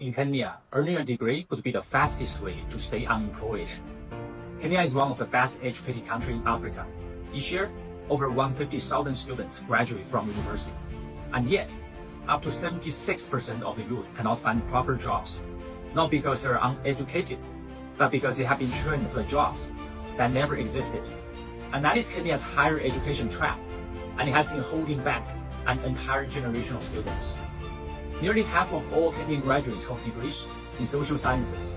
In Kenya, earning a degree could be the fastest way to stay unemployed. Kenya is one of the best educated countries in Africa. Each year, over 150,000 students graduate from university. And yet, up to 76% of the youth cannot find proper jobs, not because they're uneducated, but because they have been trained for jobs that never existed. And that is Kenya's higher education trap, and it has been holding back an entire generation of students. Nearly half of all Kenyan graduates hold degrees in social sciences.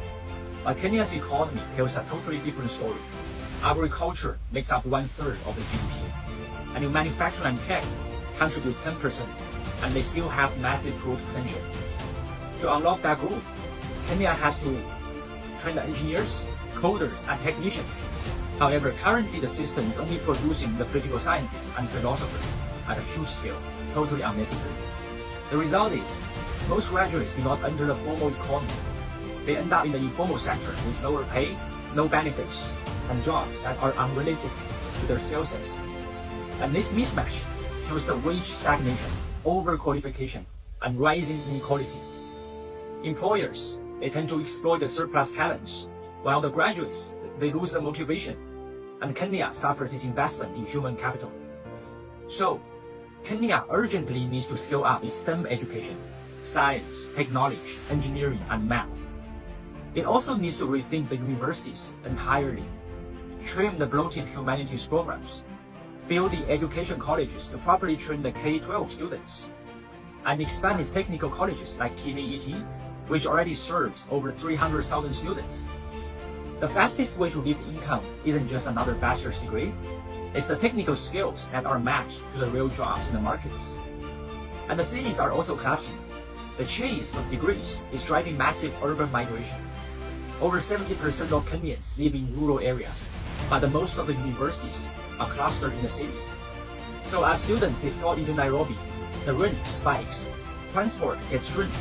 But Kenya's economy tells a totally different story. Agriculture makes up 1/3 of the GDP, and in manufacturing and tech contributes 10%, and they still have massive growth potential. To unlock that growth, Kenya has to train the engineers, coders, and technicians. However, currently the system is only producing the political scientists and philosophers at a huge scale, totally unnecessary. The result is, most graduates do not enter the formal economy. They end up in the informal sector with lower pay, no benefits, and jobs that are unrelated to their skill sets. And this mismatch fuels the wage stagnation, overqualification, and rising inequality. Employers, they tend to exploit the surplus talents, while the graduates, they lose the motivation, and Kenya suffers its investment in human capital. So, Kenya urgently needs to scale up its STEM education, science, technology, engineering, and math. It also needs to rethink the universities entirely, trim the bloated humanities programs, build the education colleges to properly train the K-12 students, and expand its technical colleges like TVET, which already serves over 300,000 students. The fastest way to lift income isn't just another bachelor's degree. It's the technical skills that are matched to the real jobs in the markets. And the cities are also collapsing. The chase of degrees is driving massive urban migration. Over 70% of Kenyans live in rural areas, but the most of the universities are clustered in the cities. So as students they fall into Nairobi, the rent spikes, transport gets shrinked,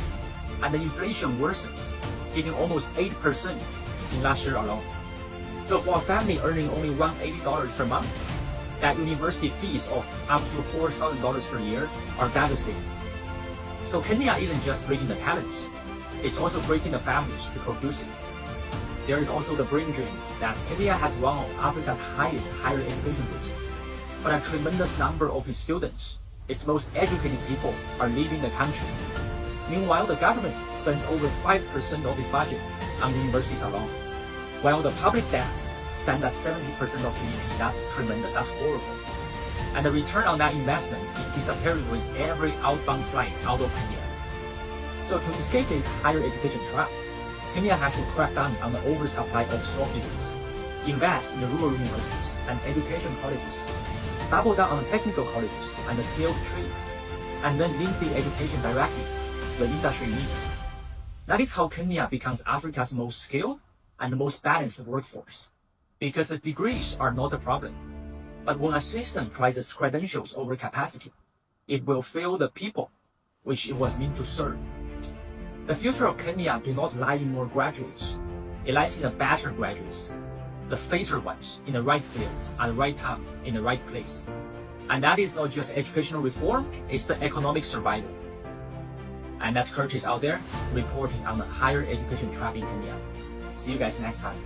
and the inflation worsens, hitting almost 8% in last year alone. So for a family earning only $180 per month, that university fees of up to $4,000 per year are devastating. So Kenya isn't just breaking the talents, it's also breaking the families to produce it. There is also the brain drain that Kenya has one of Africa's highest higher education rates, but a tremendous number of its students, its most educated people, are leaving the country. Meanwhile, the government spends over 5% of its budget on universities alone, while the public debt stands at 70% of GDP. That's tremendous, that's horrible. And the return on that investment is disappearing with every outbound flight out of Kenya. So to escape this higher education trap, Kenya has to crack down on the oversupply of soft degrees, invest in the rural universities and education colleges, double down on the technical colleges and the skilled trades, and then link the education directly to the industry needs. That is how Kenya becomes Africa's most skilled and the most balanced workforce. Because the degrees are not a problem. But when a system prizes credentials over capacity, it will fail the people which it was meant to serve. The future of Kenya do not lie in more graduates. It lies in the better graduates, the fitter ones in the right fields at the right time in the right place. And that is not just educational reform, it's the economic survival. And that's Curtis out there reporting on the higher education trap in Kenya. See you guys next time.